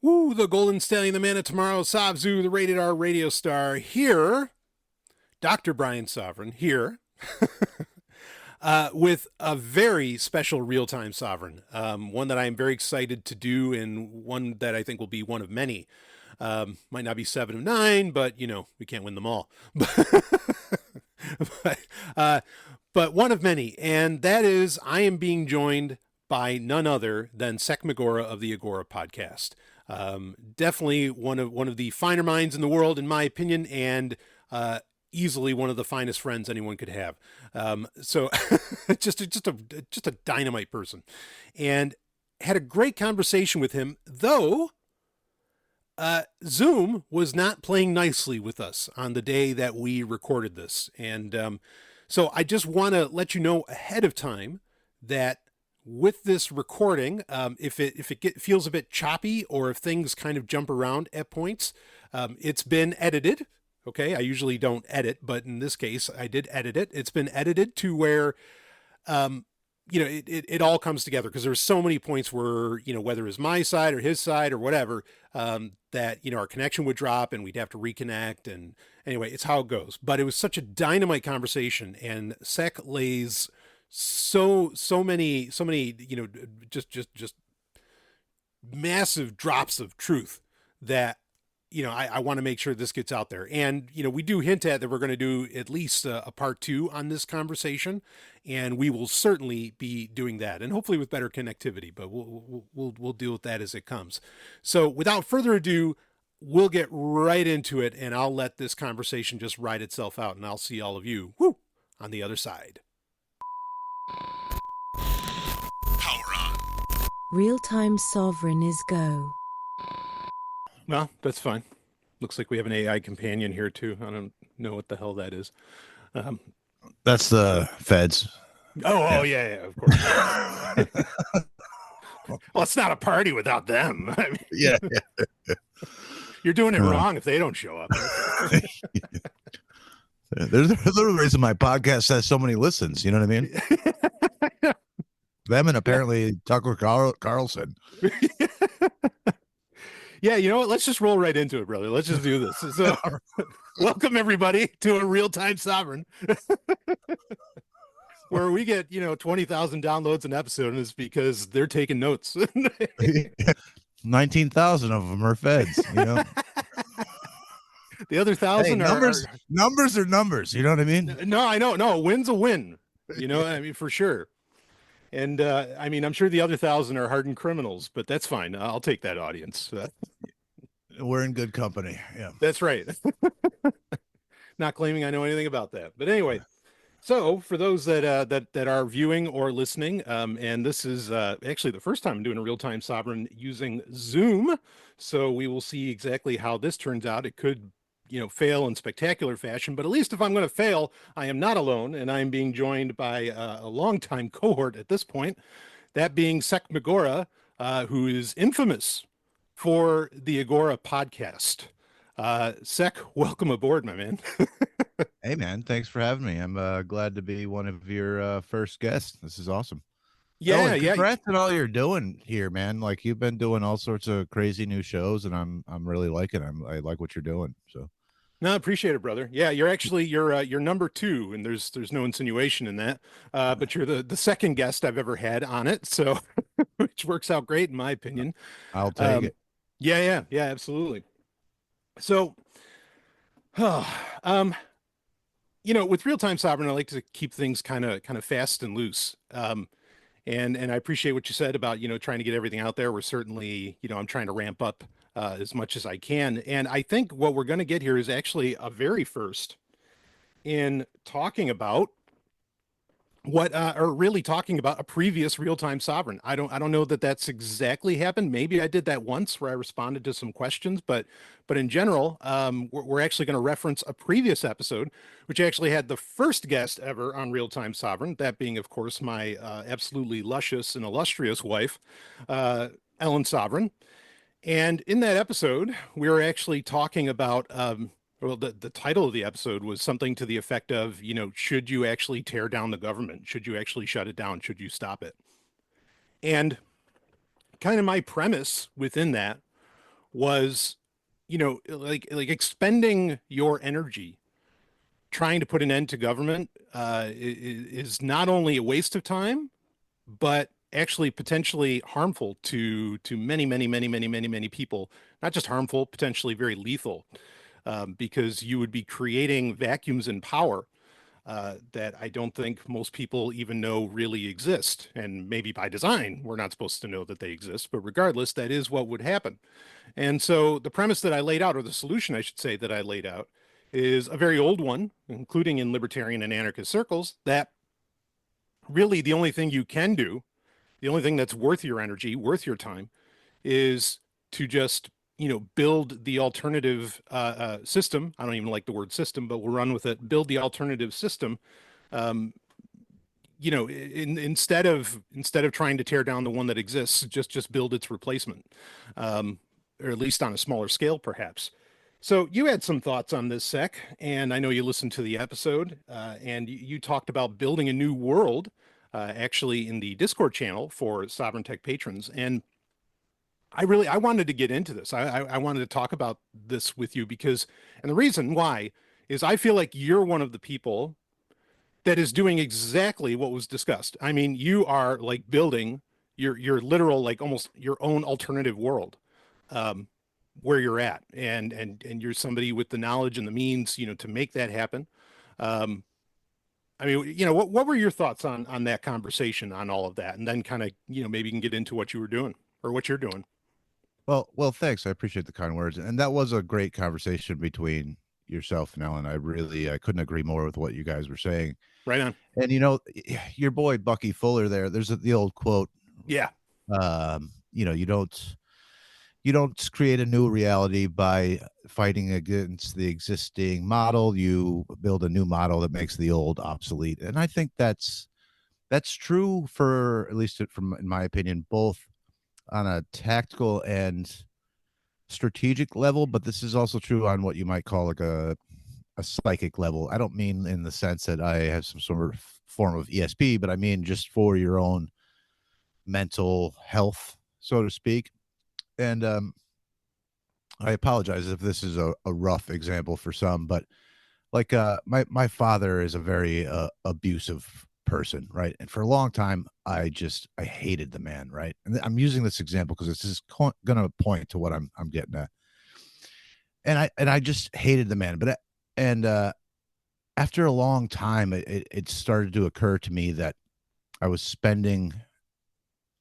Woo, the Golden Stallion, the man of tomorrow, Savzu, the rated R radio star, here, Dr. Brian Sovryn, here, with a very special real-time Sovryn, one that I am very excited to do, and one that I think will be one of many. Might not be 7 of 9, but, we can't win them all. but one of many, and that is, I am being joined by none other than Sek McGora of the Agora podcast. Definitely one of the finer minds in the world, in my opinion, and easily one of the finest friends anyone could have. So just a dynamite person, and had a great conversation with him, though Zoom was not playing nicely with us on the day that we recorded this. And so I just want to let you know ahead of time that with this recording, if it feels a bit choppy, or if things kind of jump around at points, it's been edited. Okay, I usually don't edit, but in this case, I did edit it. It's been edited to where, it all comes together, because there's so many points where, whether it's my side or his side or whatever, that, our connection would drop and we'd have to reconnect. And anyway, it's how it goes. But it was such a dynamite conversation, and Sek lays so many, just massive drops of truth that, I want to make sure this gets out there. And, we do hint at that we're going to do at least a part 2 on this conversation, and we will certainly be doing that, and hopefully with better connectivity, but we'll deal with that as it comes. So without further ado, we'll get right into it, and I'll let this conversation just ride itself out, and I'll see all of you on the other side. Power on. Real-time Sovryn is go. Well, that's fine. Looks like we have an AI companion here too. I don't know what the hell that is. That's the feds. Yeah, of course. Well, it's not a party without them. I mean, Yeah. you're doing it wrong if they don't show up. There's the reason my podcast has so many listens. You know what I mean? Them and apparently Tucker Carlson. Yeah, you know what? Let's just roll right into it, brother. Let's just do this. So, welcome everybody to a real-time Sovryn, where we get 20,000 downloads an episode, and it's because they're taking notes. 19,000 of them are feds. The other 1,000 numbers are numbers. You know what I mean? No, I know. No, a win's a win. I mean, for sure. And I'm sure the other 1,000 are hardened criminals, but that's fine. I'll take that audience. We're in good company. Yeah, that's right. Not claiming I know anything about that, but anyway. So for those that are viewing or listening, and this is actually the first time I'm doing a real-time Sovryn using Zoom, so we will see exactly how this turns out. It could fail in spectacular fashion, but at least if I'm going to fail, I am not alone, and I'm being joined by a longtime cohort at this point, that being Sek McGora, who is infamous for the Agora podcast. Sek, welcome aboard, my man. Hey, man, thanks for having me. I'm glad to be one of your first guests. This is awesome. Yeah, congrats on all you're doing here, man. Like, you've been doing all sorts of crazy new shows, and I'm really liking it. I like what you're doing. So. No, I appreciate it, brother. Yeah, you're number 2, and there's no insinuation in that. But you're the second guest I've ever had on it, so which works out great in my opinion. I'll take it. Yeah, absolutely. So, with real-time Sovryn, I like to keep things kind of fast and loose. And I appreciate what you said about trying to get everything out there. We're certainly I'm trying to ramp up as much as I can. And I think what we're going to get here is actually a very first in talking about talking about a previous real-time Sovryn. I don't know that that's exactly happened. Maybe I did that once where I responded to some questions, but in general, we're actually going to reference a previous episode, which actually had the first guest ever on real-time Sovryn, that being, of course, my absolutely luscious and illustrious wife, Ellen Sovryn. And in that episode, we were actually talking about, the title of the episode was something to the effect of, should you actually tear down the government? Should you actually shut it down? Should you stop it? And kind of my premise within that was, like expending your energy trying to put an end to government is not only a waste of time, but actually potentially harmful to many, many, many, many, many, many people. Not just harmful, potentially very lethal, because you would be creating vacuums in power that I don't think most people even know really exist. And maybe by design, we're not supposed to know that they exist, but regardless, that is what would happen. And so the premise that I laid out, or the solution I should say that I laid out, is a very old one, including in libertarian and anarchist circles, that really the only thing you can do, the only thing that's worth your energy, worth your time, is to just build the alternative system. I don't even like the word system, but we'll run with it. Build the alternative system. Um, instead of trying to tear down the one that exists, just build its replacement, or at least on a smaller scale, perhaps. So you had some thoughts on this, Sek, and I know you listened to the episode, and you talked about building a new world, actually in the Discord channel for Sovryn Tech patrons. And I wanted to get into this. I wanted to talk about this with you because, and the reason why is I feel like you're one of the people that is doing exactly what was discussed. I mean, you are like building your literal, like almost your own alternative world, um, where you're at, and you're somebody with the knowledge and the means, to make that happen. Um, I mean, what were your thoughts on that conversation, on all of that, and then kind of, maybe you can get into what you were doing or what you're doing. Well, thanks. I appreciate the kind words. And that was a great conversation between yourself and Ellen. I couldn't agree more with what you guys were saying. Right on. And your boy Bucky Fuller there, there's the old quote, Yeah. you don't create a new reality by fighting against the existing model. You build a new model that makes the old obsolete. And I think that's true for, at least from, in my opinion, both on a tactical and strategic level, but this is also true on what you might call like a psychic level. I don't mean in the sense that I have some sort of form of ESP, but I mean just for your own mental health, so to speak. And I apologize if this is a rough example for some, but like my father is a very abusive person, right? And for a long time I hated the man, right? And I'm using this example because this is going to point to what I'm getting at. And I just hated the man, but after a long time it started to occur to me that I was spending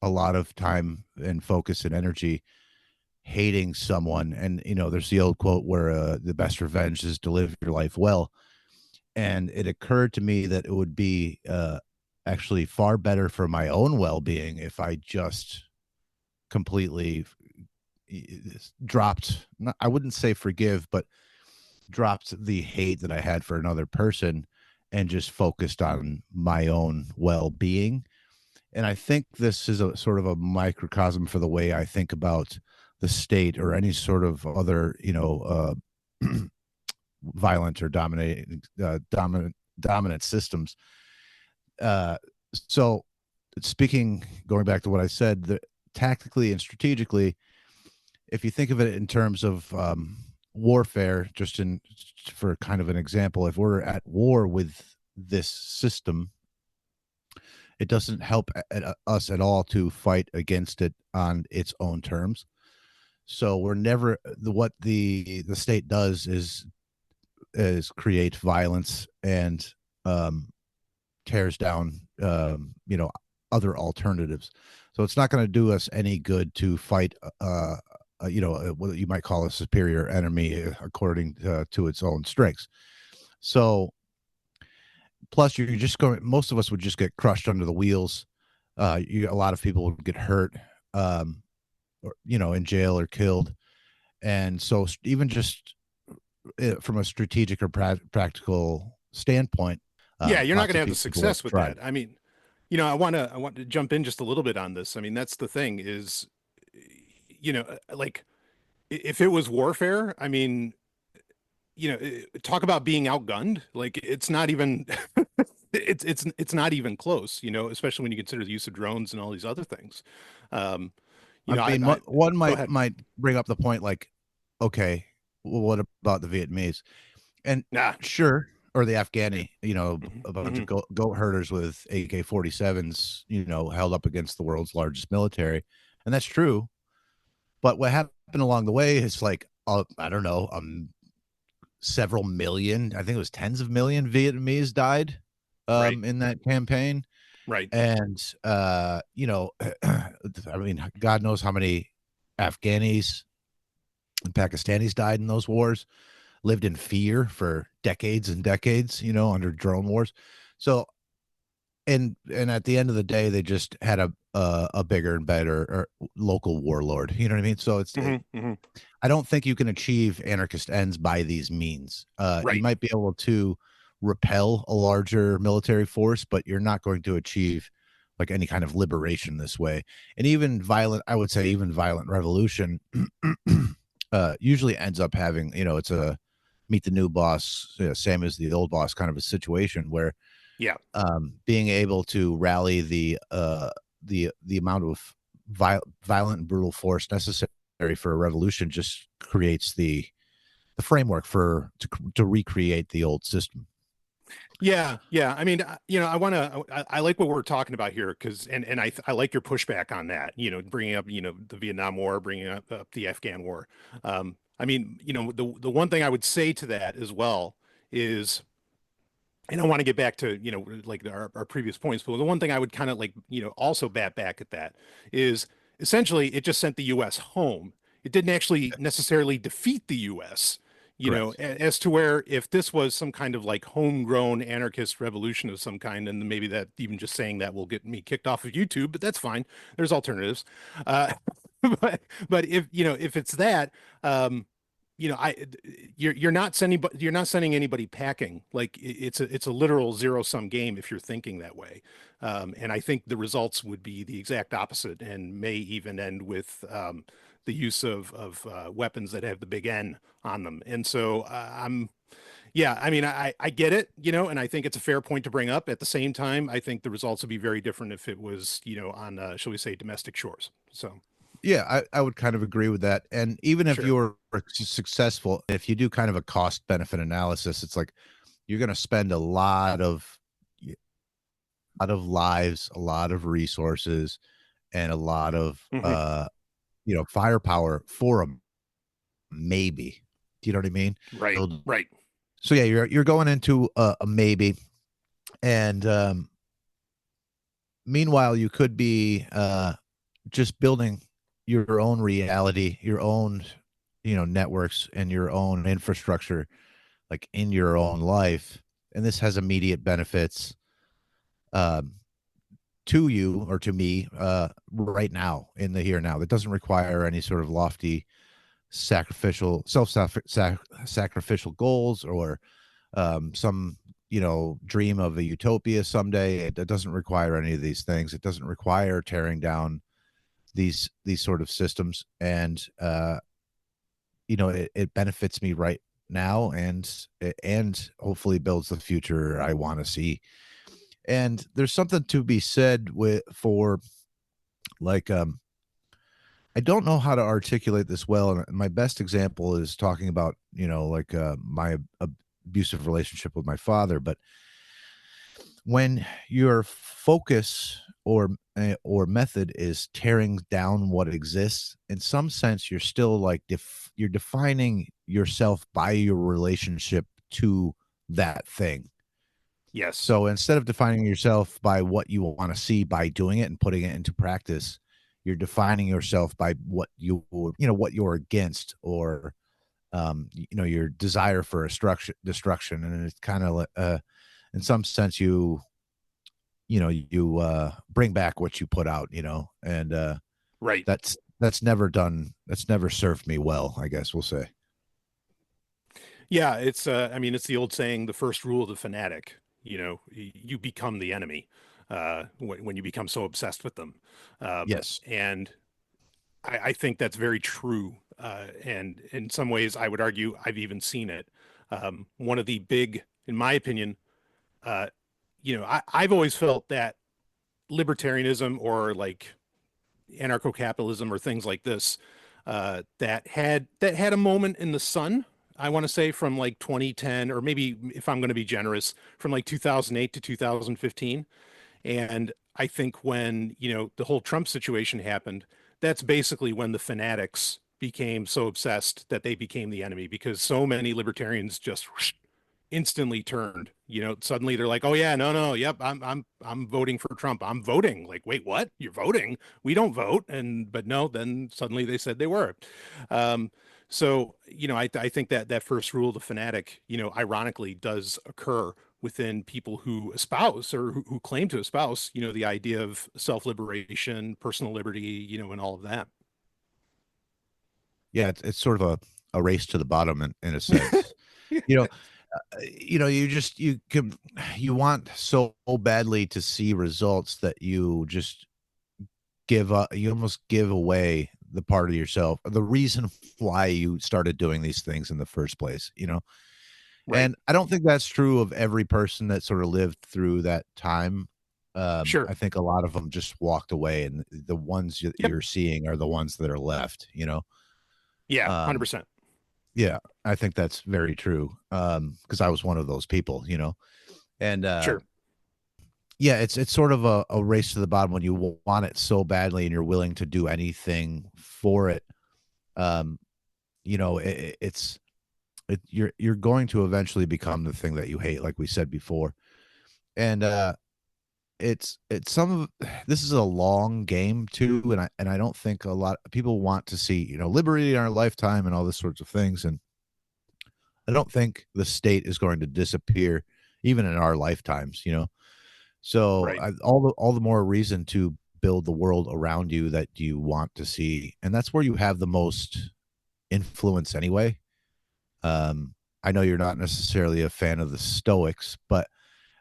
a lot of time and focus and energy hating someone. And there's the old quote where the best revenge is to live your life well. And it occurred to me that it would be actually far better for my own well-being if I just completely dropped, I wouldn't say forgive, but dropped the hate that I had for another person and just focused on my own well-being. And I think this is a sort of a microcosm for the way I think about the state or any sort of other, violent or dominant systems. So going back to what I said, tactically and strategically, if you think of it in terms of warfare, for kind of an example, if we're at war with this system, it doesn't help us at all to fight against it on its own terms. So we're never, what the state does is create violence and tears down other alternatives. So it's not going to do us any good to fight what you might call a superior enemy according to its own strengths. So plus you're just most of us would just get crushed under the wheels. A lot of people would get hurt, or in jail or killed. And so even just from a strategic or practical standpoint, yeah, you're not going to have the success with that. I mean, I want to jump in just a little bit on this. I mean, that's the thing is, like if it was warfare, I mean, talk about being outgunned. Like it's not even, it's not even close, especially when you consider the use of drones and all these other things. You know, One go ahead. might bring up the point like, okay, well, what about the Vietnamese? And Nah. sure, or the Afghani, a bunch Mm-hmm. of goat herders with AK-47s, held up against the world's largest military, and that's true. But what happened along the way is like, I don't know, several million, I think it was tens of million Vietnamese died Right. in that campaign. Right. And I mean, God knows how many Afghanis and Pakistanis died in those wars, lived in fear for decades and decades, under drone wars. So, and at the end of the day, they just had a bigger and better or local warlord. You know what I mean? So Mm-hmm. Mm-hmm. I don't think you can achieve anarchist ends by these means. You Right. might be able to repel a larger military force, but you're not going to achieve like any kind of liberation this way. And even violent, I would say, even violent revolution usually ends up having, it's a meet the new boss, same as the old boss kind of a situation where Yeah. being able to rally the amount of violent and brutal force necessary for a revolution just creates the framework to recreate the old system. Yeah, yeah. I mean, I like what we're talking about here because, I like your pushback on that. Bringing up, the Vietnam War, bringing up the Afghan War. I mean, the one thing I would say to that as well is, and I want to get back to, like our previous points, but the one thing I would kind of like, also bat back at that is essentially it just sent the U.S. home. It didn't actually necessarily defeat the U.S., Correct. as to where if this was some kind of like homegrown anarchist revolution of some kind, and maybe that even just saying that will get me kicked off of YouTube, but that's fine. There's alternatives. Uh, but if it's that, I you're not sending anybody packing. Like it's a literal zero sum game if you're thinking that way. And I think the results would be the exact opposite and may even end with the use of weapons that have the big N on them. And so yeah, I mean, I get it, and I think it's a fair point to bring up. At the same time, I think the results would be very different if it was, on, shall we say, domestic shores. So, Yeah, I would kind of agree with that. And even if sure. you're successful, if you do kind of a cost benefit analysis, it's like you're going to spend a lot of lives, a lot of resources, and a lot of Hmm. firepower for a maybe. Do you know what I mean? Right, So, right. so yeah, you're going into a maybe, and meanwhile, you could be just building your own reality, your own networks, and your own infrastructure, like in your own life, and this has immediate benefits um, to you or to me right now in the here and now. That doesn't require any sort of lofty sacrificial sacrificial goals or some dream of a utopia someday. It doesn't require any of these things. It doesn't require tearing down these sort of systems, and it benefits me right now, and hopefully builds the future I want to see. And there's something to be said for like I don't know how to articulate this well, and my best example is talking about like my abusive relationship with my father. But when your focus or method is tearing down what exists, in some sense you're still like you're defining yourself by your relationship to that thing. Yes. So instead of defining yourself by what you want to see by doing it and putting it into practice, you're defining yourself by what what you're against, or your desire for destruction. And it's kind of in some sense you bring back what you put out, and Right. that's never served me well, I guess we'll say. Yeah, I mean, it's the old saying, the first rule of the fanatic, you become the enemy when you become so obsessed with them. Yes. And I think that's very true. And in some ways, I would argue I've even seen it. One of the big, in my opinion, I've always felt that libertarianism, or like anarcho-capitalism or things like this, that had a moment in the sun. I want to say from like 2010, or maybe if I'm going to be generous, from like 2008 to 2015. And I think when, the whole Trump situation happened, that's basically when the fanatics became so obsessed that they became the enemy, because so many libertarians just instantly turned. Suddenly they're like, "Oh yeah, no, no, yep, I'm voting for Trump. I'm voting." Like, wait, what? You're voting? We don't vote. But no, then suddenly they said they were. Um, so, I think that that first rule of the fanatic, ironically does occur within people who espouse, or who claim to espouse, the idea of self-liberation, personal liberty, and all of that. Yeah, it's sort of a race to the bottom in a sense. You know, you want so badly to see results that you just give up. You almost give away the part of yourself, the reason why you started doing these things in the first place. Right. And I don't think that's true of every person that sort of lived through that time. Sure. I think a lot of them just walked away, and the ones Yep. you're seeing are the ones that are left. Yeah. Um, 100%. yeah, I think that's very true. Because I was one of those people. And Sure. yeah, it's sort of a race to the bottom when you want it so badly and you're willing to do anything for it. Um, you're going to eventually become the thing that you hate, like we said before. And it's some of this is a long game too, and I don't think a lot of people want to see liberty in our lifetime and all this sorts of things, and I don't think the state is going to disappear even in our lifetimes. So Right. all the more reason to build the world around you that you want to see, and that's where you have the most influence anyway. I know you're not necessarily a fan of the Stoics, but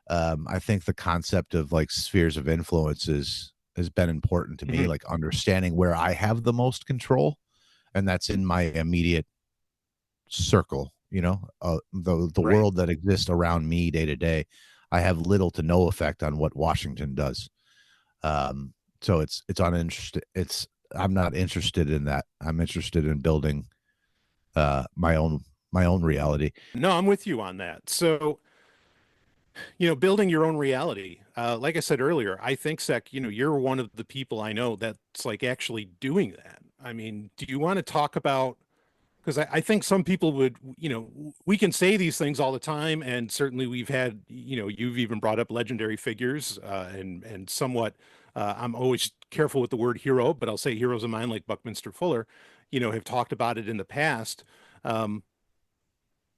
I think the concept of like spheres of influence has been important to me, Mhm. like understanding where I have the most control, and that's in my immediate circle. The Right. world that exists around me day to day. I have little to no effect on what Washington does. Um, so it's uninterested. I'm not interested in that. I'm interested in building my own reality. No, I'm with you on that. So, building your own reality. Like I said earlier, I think, Sek, you're one of the people I know that's like actually doing that. I mean, do you want to talk about, because I think some people would, we can say these things all the time, and certainly we've had, you've even brought up legendary figures, and somewhat, I'm always careful with the word hero, but I'll say heroes of mine like Buckminster Fuller, have talked about it in the past. Um,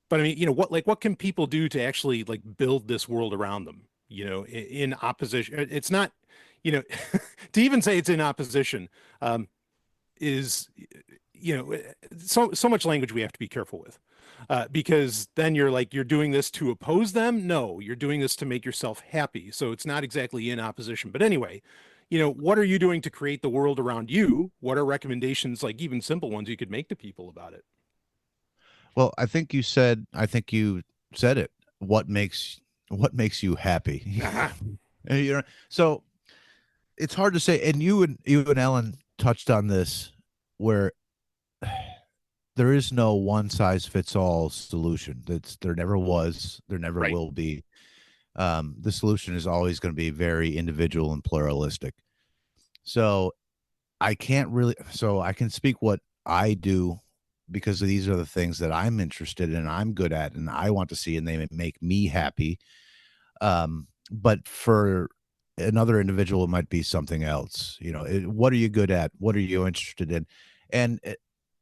but I mean, what can people do to actually like build this world around them? In opposition, it's not, you know, to even say it's in opposition, is, so much language we have to be careful with, because then you're doing this to oppose them. No, you're doing this to make yourself happy. So it's not exactly in opposition. But anyway, what are you doing to create the world around you? What are recommendations, like even simple ones, you could make to people about it? Well, I think you said it. What makes you happy? Uh-huh. So it's hard to say. And you and Ellen touched on this, where there is no one size fits all solution. There never was, there never Right. will be. The solution is always going to be very individual and pluralistic. So I can speak what I do, because these are the things that I'm interested in, I'm good at, and I want to see, and they make me happy. But for another individual, it might be something else. What are you good at? What are you interested in? And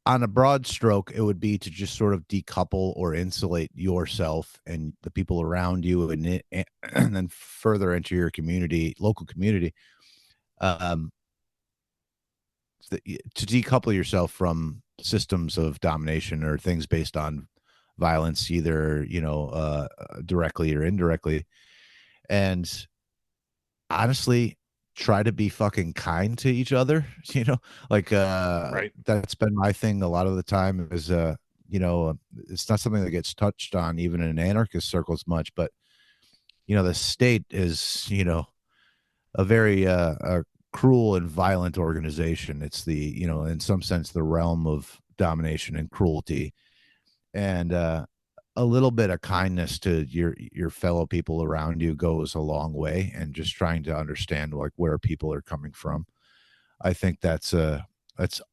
on a broad stroke, it would be to just sort of decouple or insulate yourself and the people around you, and then further into your local community. Um, to decouple yourself from systems of domination or things based on violence, either directly or indirectly, and honestly try to be fucking kind to each other. Like Right. that's been my thing a lot of the time. Is it's not something that gets touched on even in anarchist circles much, but the state is a very cruel and violent organization. It's the, you know, in some sense, the realm of domination and cruelty. And a little bit of kindness to your fellow people around you goes a long way, and just trying to understand like where people are coming from. I think that's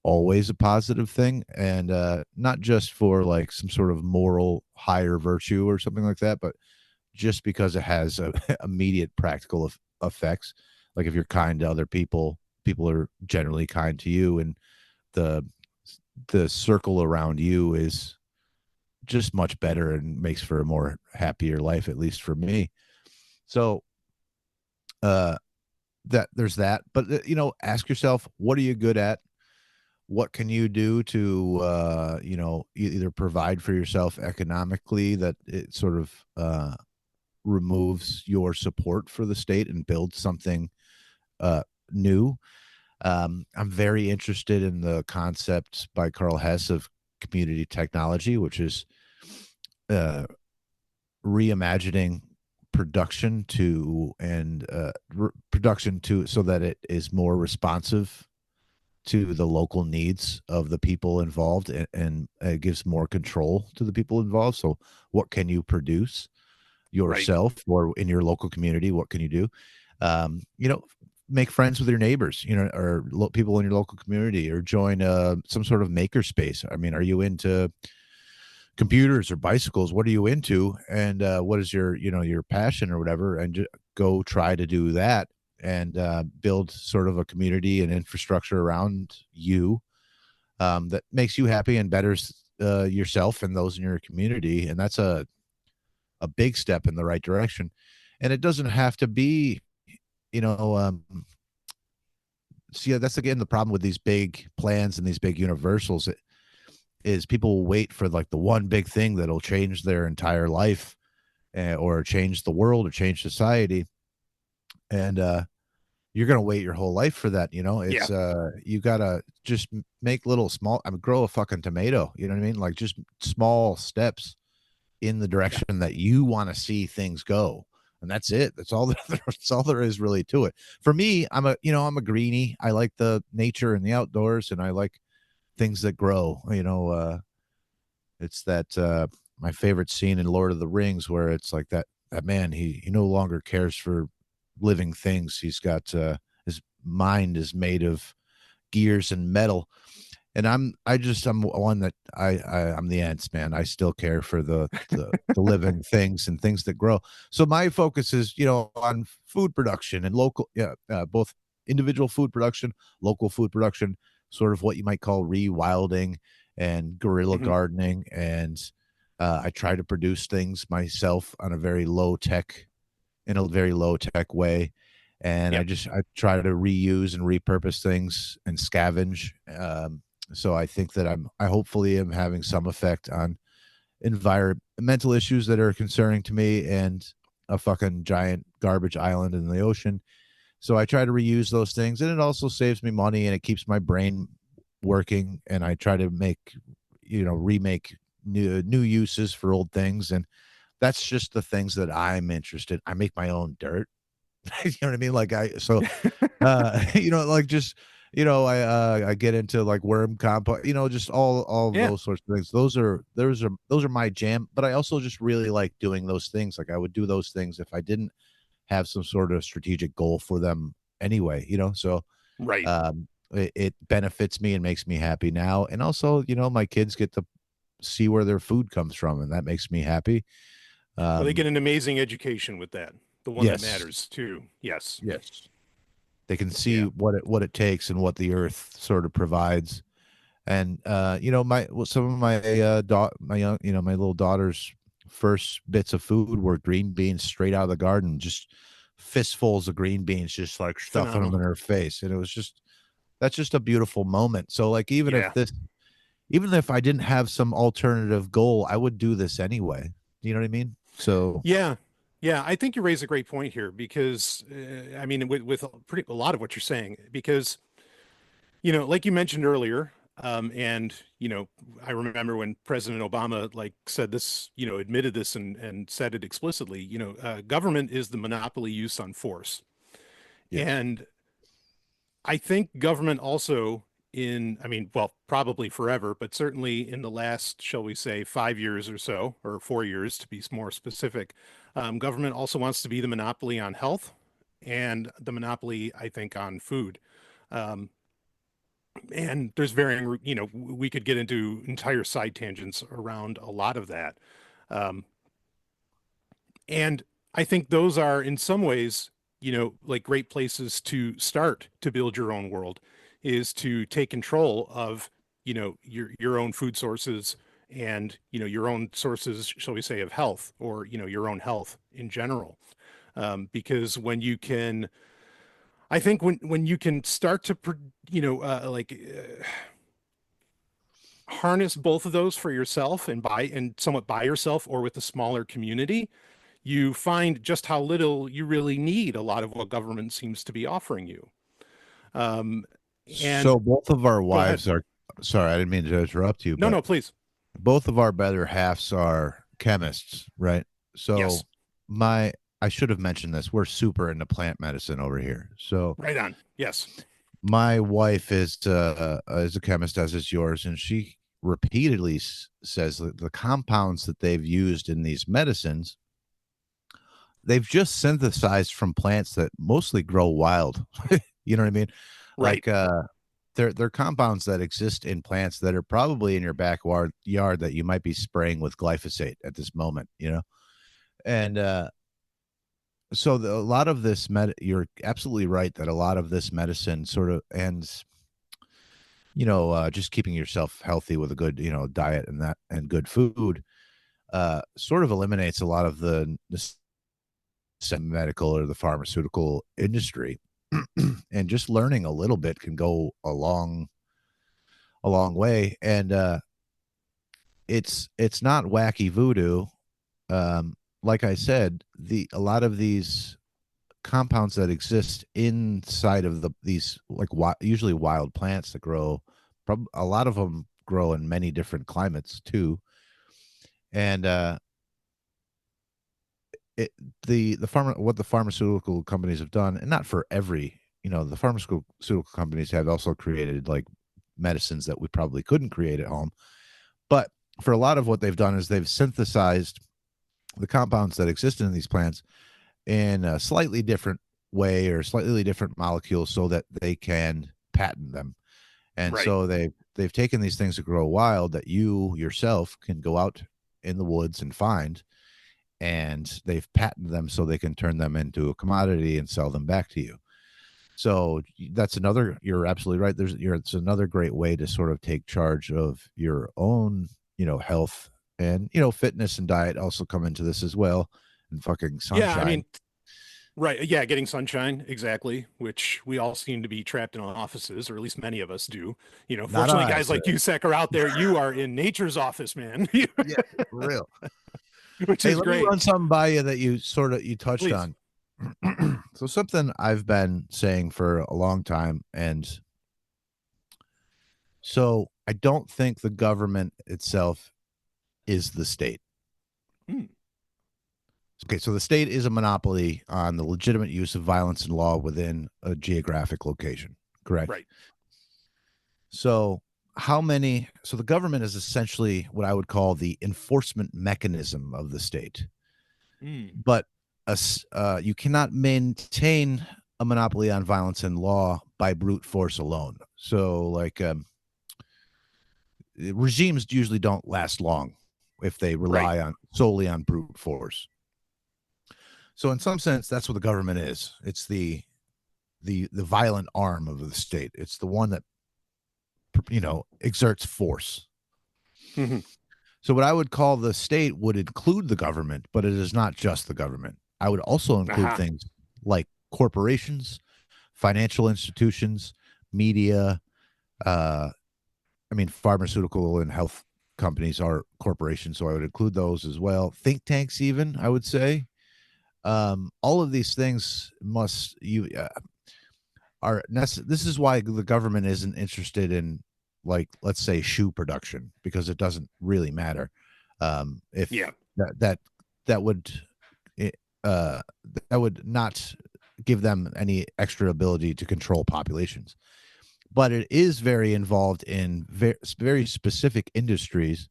always a positive thing, and not just for like some sort of moral higher virtue or something like that, but just because it has immediate practical effects. Like if you're kind to other people, people are generally kind to you, and the the circle around you is just much better and makes for a more happier life, at least for me. So uh that there's that, but you know, ask yourself, what are you good at? What can you do to you know, either provide for yourself economically that it sort of removes your support for the state and builds something new. I'm very interested in the concept by Carl Hess of community technology, which is uh, reimagining production to and production to so that it is more responsive to the local needs of the people involved, and it gives more control to the people involved. So what can you produce Right. yourself or in your local community? What can you do? You know, make friends with your neighbors, you know, or people in your local community, or join some sort of maker space. I mean, are you into computers or bicycles? What are you into? And what is your, you know, your passion or whatever? And go try to do that, and build sort of a community and infrastructure around you that makes you happy and betters yourself and those in your community. And that's a big step in the right direction. And it doesn't have to be, you know, see, that's again the problem with these big plans and these big universals. Is people will wait for like the one big thing that'll change their entire life, or change the world or change society. And you're going to wait your whole life for that. You know, Yeah. it's you got to just make little small, I mean, grow a fucking tomato. You know what I mean? Like just small steps in the Yeah. direction that you want to see things go. And that's it. That's all that's all there is really to it. For me, I'm a greenie. I like the nature and the outdoors, and I like things that grow. You know, it's that my favorite scene in Lord of the Rings where it's like that man, he no longer cares for living things. He's got his mind is made of gears and metal. And I'm one that I'm the ants, man. I still care for the living things and things that grow. So my focus is, you know, on food production and local, yeah, both individual food production, local food production, sort of what you might call rewilding and guerrilla Hmm. gardening. And I try to produce things myself on a very low tech in a very low tech way. And Yeah. I try to reuse and repurpose things and scavenge. So I think that I hopefully am having some effect on environmental issues that are concerning to me, and a fucking giant garbage island in the ocean. So I try to reuse those things, and it also saves me money, and it keeps my brain working. And I try to remake new uses for old things. And that's just the things that I'm interested. I make my own dirt. You know what I mean? Like you know, like just, you know, I get into like worm compost, you know, just all of Yeah. those sorts of things. Those are my jam. But I also just really like doing those things. Like I would do those things if I didn't have some sort of strategic goal for them anyway, you know. So Right. it benefits me and makes me happy now. And also, you know, my kids get to see where their food comes from, and that makes me happy. Well, they Um, get an amazing education with that. The one that yes, matters too. Yes. yes. They can see Yeah. what it takes and what the earth sort of provides. And you know, some of my my young, you know, my little daughter's first bits of food were green beans straight out of the garden, just fistfuls of green beans, just like stuffing them Phenomenal. in her face. And it was just that's just a beautiful moment. So like Yeah. even if I didn't have some alternative goal, I would do this anyway. You know what I mean? So Yeah. Yeah. I think you raise a great point here because, I mean, with a lot of what you're saying, because, like you mentioned earlier, and, I remember when President Obama like said this, admitted this and said it explicitly, government is the monopoly use on force. yes. And I think government also well, probably forever, but certainly in the last, shall we say, 5 years or so, or 4 years to be more specific, government also wants to be the monopoly on health and the monopoly, I think, on food. Um, and there's varying, we could get into entire side tangents around a lot of that. Um, and I think those are in some ways, like great places to start to build your own world is to take control of, your own food sources and, your own sources, shall we say, of health or, your own health in general. Because when you can, I think when you can start to, harness both of those for yourself and somewhat by yourself or with a smaller community, you find just how little you really need a lot of what government seems to be offering you. And So both of our go ahead. wives are, sorry, I didn't mean to interrupt you, No, but no, please. both of our better halves are chemists, right? So Yes. I should have mentioned this. We're super into plant medicine over here. So Right on. Yes. my wife is a chemist, as is yours, and she repeatedly says that the compounds that they've used in these medicines, they've just synthesized from plants that mostly grow wild. You know what I mean? Right. Like they're compounds that exist in plants that are probably in your backyard yard that you might be spraying with glyphosate at this moment, And so a lot of this you're absolutely right that a lot of this medicine sort of ends, just keeping yourself healthy with a good, diet and good food, sort of eliminates a lot of the medical or the pharmaceutical industry. And just learning a little bit can go a long way. And it's not wacky voodoo. Like I said, a lot of these compounds that exist inside of these like usually wild plants that grow, a lot of them grow in many different climates too. And what the pharmaceutical companies have done, and not for every, the pharmaceutical companies have also created like medicines that we probably couldn't create at home. But for a lot of what they've done is they've synthesized the compounds that exist in these plants in a slightly different way or slightly different molecules so that they can patent them. And Right. so they've taken these things that grow wild that you yourself can go out in the woods and find, and they've patented them so they can turn them into a commodity and sell them back to you. So you're absolutely right. It's another great way to sort of take charge of your own, health, and, fitness and diet also come into this as well. And fucking sunshine. Yeah, I mean, right. Yeah, getting sunshine, exactly, which we all seem to be trapped in offices, or at least many of us do. Not Fortunately, I, guys like sir. you, Sek, are out there. You are in nature's office, man. Yeah, for real. Which Hey, is let me great. run something by you that you touched Please. on. So something I've been saying for a long time, and so I don't think the government itself is the state. Okay, so the state is a monopoly on the legitimate use of violence and law within a geographic location, correct? Right. So the government is essentially what I would call the enforcement mechanism of the state. But you cannot maintain a monopoly on violence and law by brute force alone. So like regimes usually don't last long if they rely on solely on brute force. So in some sense, that's what the government is. It's the violent arm of the state. It's the one that exerts force. Mm-hmm. So what I would call the state would include the government, but it is not just the government. I would also include things like corporations, financial institutions, media. Pharmaceutical and health companies are corporations, so I would include those as well. Think tanks, even, I would say. All of these things are necessary. This is why the government isn't interested in, like, let's say, shoe production, because it doesn't really matter. That would not give them any extra ability to control populations. But it is very involved in very specific industries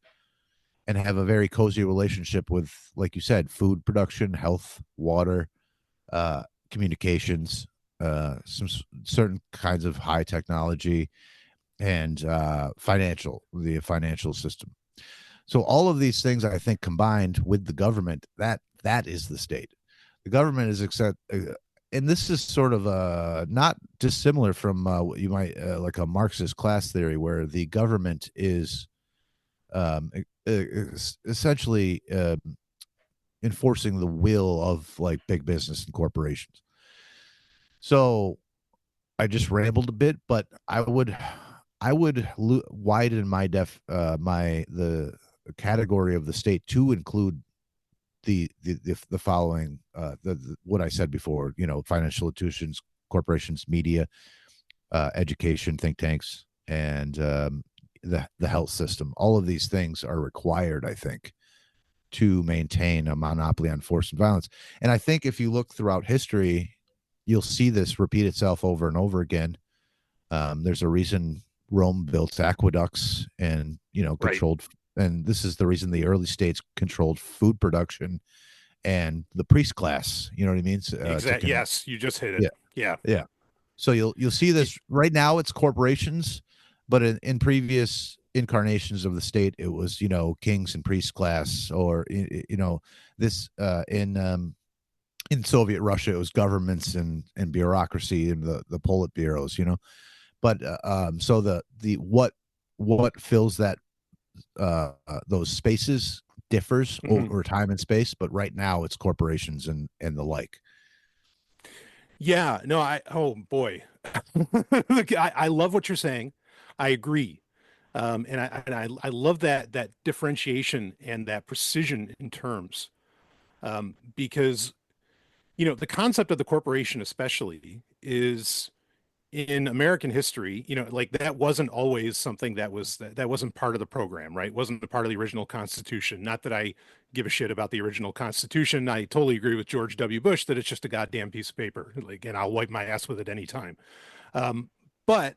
and have a very cozy relationship with, like you said, food production, health, water, communications, certain kinds of high technology, and the financial system. So all of these things, I think, combined with the government, that is the state. The government is and this is sort of not dissimilar from what you might like a Marxist class theory, where the government is essentially enforcing the will of like big business and corporations. So I just rambled a bit, but I would widen the category of the state to include the following, what I said before, financial institutions, corporations, media, education, think tanks, and the health system. All of these things are required, I think, to maintain a monopoly on force and violence. And I think if you look throughout history, you'll see this repeat itself over and over again. There's a reason Rome built aqueducts and controlled. Right. And this is the reason the early states controlled food production and the priest class. You know what I mean? Exactly. Yes, you just hit it. Yeah. So you'll see this right now. It's corporations, but in previous incarnations of the state, it was kings and priest class, or this in Soviet Russia, it was governments and bureaucracy and the Politburos. But so the what fills that those spaces differs over time and space, but right now it's corporations and the like. Yeah, no, oh boy. I love what you're saying. I agree. And I love that differentiation and that precision in terms, because the concept of the corporation especially is, in American history, like that wasn't always something that wasn't part of the program, right? It wasn't a part of the original Constitution. Not that I give a shit about the original Constitution. I totally agree with George W. Bush that it's just a goddamn piece of paper. Like, and I'll wipe my ass with it anytime. But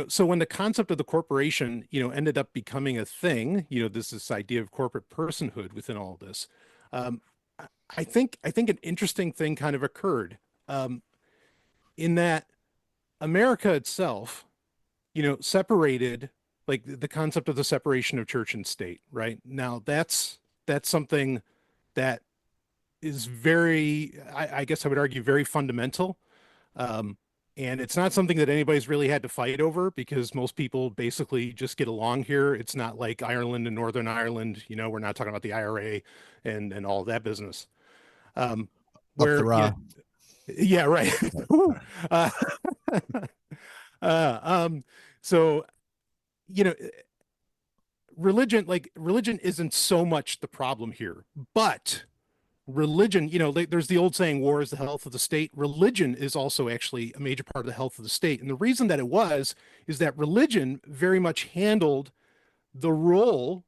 so when the concept of the corporation, ended up becoming a thing, this idea of corporate personhood within all this, I think an interesting thing kind of occurred, in that America itself, separated, like the concept of the separation of church and state, right? Now that's something that is very, I guess I would argue, very fundamental. And it's not something that anybody's really had to fight over, because most people basically just get along here. It's not like Ireland and Northern Ireland, we're not talking about the IRA and all of that business. Where, yeah, right. So, religion isn't so much the problem here, but religion, there's the old saying, war is the health of the state. Religion is also actually a major part of the health of the state. And the reason that it is that religion very much handled the role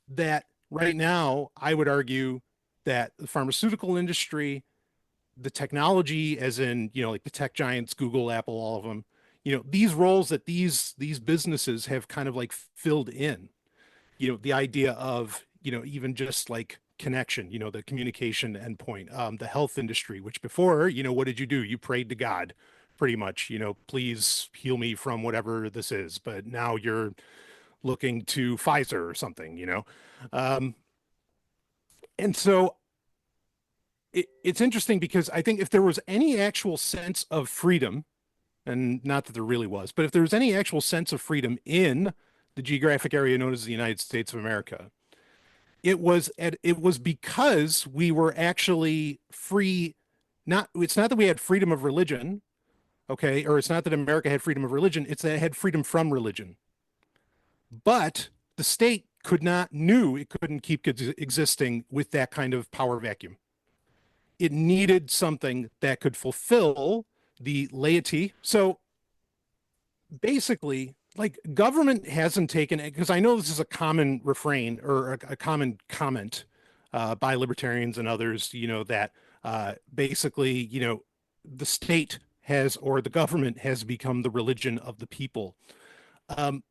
that right now, I would argue, that the pharmaceutical industry, the technology, as in, like the tech giants, Google, Apple, all of them, these roles that these businesses have kind of like filled in, the idea of, even just like connection, the communication endpoint, the health industry, which before, what did you do? You prayed to God pretty much, please heal me from whatever this is. But now you're looking to Pfizer or something, and so it's interesting, because I think if there was any actual sense of freedom, and not that there really was, but if there was any actual sense of freedom in the geographic area known as the United States of America, it was because we were actually free. It's not that we had freedom of religion, okay, or it's not that America had freedom of religion, it's that it had freedom from religion. But the state knew it couldn't keep existing with that kind of power vacuum. It needed something that could fulfill the laity. So basically, like, government hasn't taken it, because I know this is a common refrain or a common comment by libertarians and others, that Basically, the state has, or the government has become the religion of the people. Um,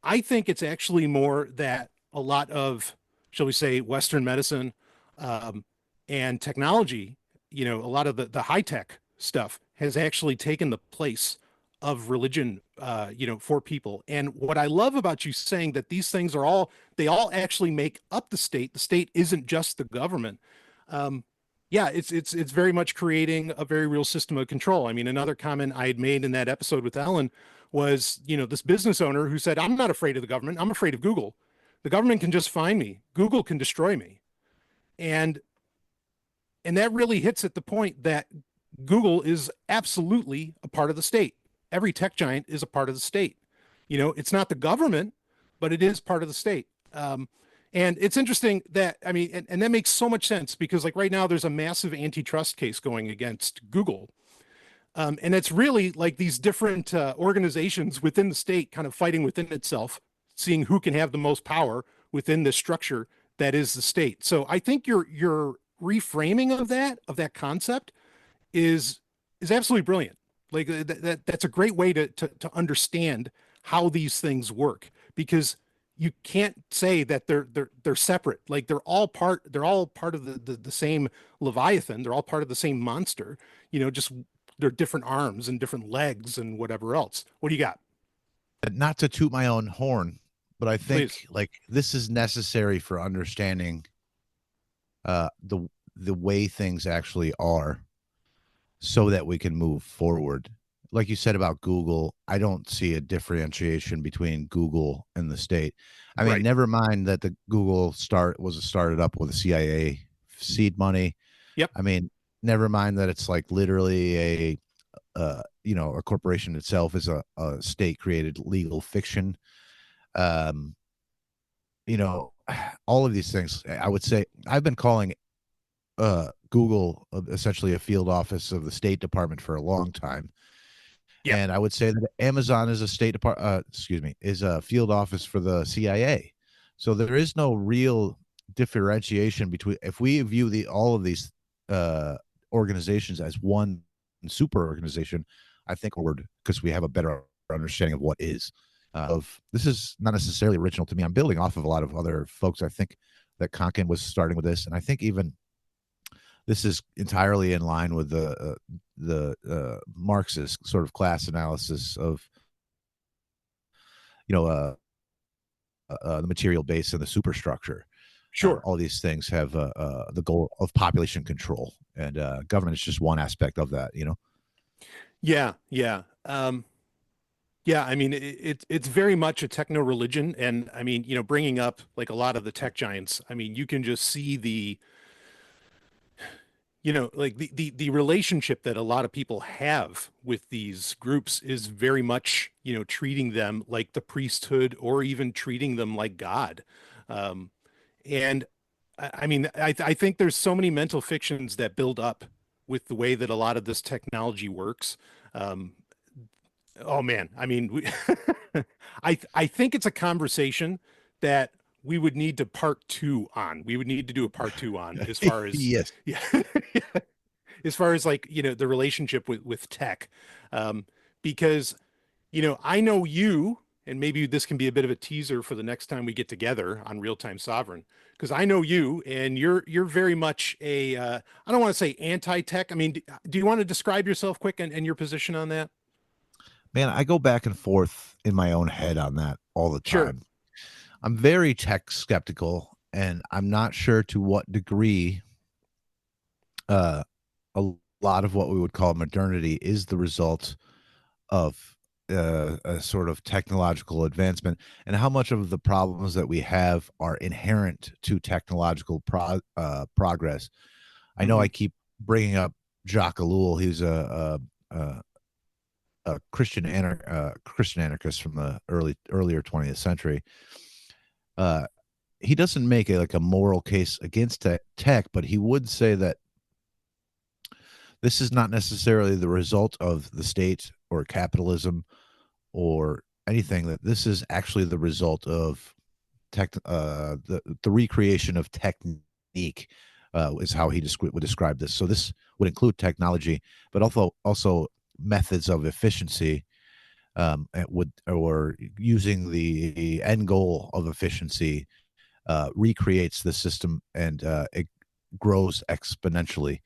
I think it's actually more that a lot of, shall we say, Western medicine um, and technology, a lot of the high tech stuff has actually taken the place of religion, for people. And what I love about you saying that these things they all actually make up the state. The state isn't just the government. Um, yeah, it's very much creating a very real system of control. I mean, another comment I had made in that episode with Ellen was, this business owner who said, I'm not afraid of the government. I'm afraid of Google. The government can just find me. Google can destroy me. And that really hits at the point that Google is absolutely a part of the state. Every tech giant is a part of the state. It's not the government, but it is part of the state. And it's interesting that, I mean, and that makes so much sense because like right now there's a massive antitrust case going against Google. And it's really like these different organizations within the state kind of fighting within itself, seeing who can have the most power within this structure that is the state. So I think your reframing of that concept is absolutely brilliant. Like that's a great way to understand how these things work because you can't say that they're separate. Like they're all part of the same Leviathan. They're all part of the same monster. Just they're different arms and different legs and whatever else. What do you got? Not to toot my own horn, but I think Please. like this is necessary for understanding the way things actually are so that we can move forward. Like you said about Google, I don't see a differentiation between Google and the state. I mean, Right. never mind that the Google was started up with the CIA seed money. Yep. I mean, never mind that it's like literally a corporation itself is a state created legal fiction. Um, all of these things, I would say I've been calling Google essentially a field office of the State Department for a long time. Yep. And I would say that Amazon is is a field office for the CIA. So there is no real differentiation between, if we view all of these organizations as one super organization, I think because we have a better understanding of what is. This is not necessarily original to me. I'm building off of a lot of other folks. I think that Konkin was starting with this, and I think even this is entirely in line with the Marxist sort of class analysis of the material base and the superstructure. Sure. All these things have the goal of population control, and government is just one aspect of that. Yeah. Yeah. Yeah, I mean, it's very much a techno-religion, and I mean, bringing up like a lot of the tech giants. I mean, you can just see like the relationship that a lot of people have with these groups is very much, treating them like the priesthood or even treating them like God. Um, and I mean, I think there's so many mental fictions that build up with the way that a lot of this technology works. Um, Oh man, I mean, I think it's a conversation that we would need to part two on. We would need to do a part two on as far as Yes. yeah, as far as like the relationship with tech, um, because I know you, and maybe this can be a bit of a teaser for the next time we get together on Real Time Sovereign, because I know you, and you're very much a I don't want to say anti-tech. I mean, do you want to describe yourself quick and your position on that? Man, I go back and forth in my own head on that all the Sure. time. I'm very tech skeptical, and I'm not sure to what degree uh, a lot of what we would call modernity is the result of a sort of technological advancement, and how much of the problems that we have are inherent to technological progress. I know Mhm. I keep bringing up Jacques Ellul. He's a Christian anarchist from the earlier 20th century. He doesn't make like a moral case against tech, but he would say that this is not necessarily the result of the state or capitalism or anything. That this is actually the result of the recreation of technique is how he would describe this. So this would include technology, but also methods of efficiency, or using the end goal of efficiency recreates the system, and it grows exponentially.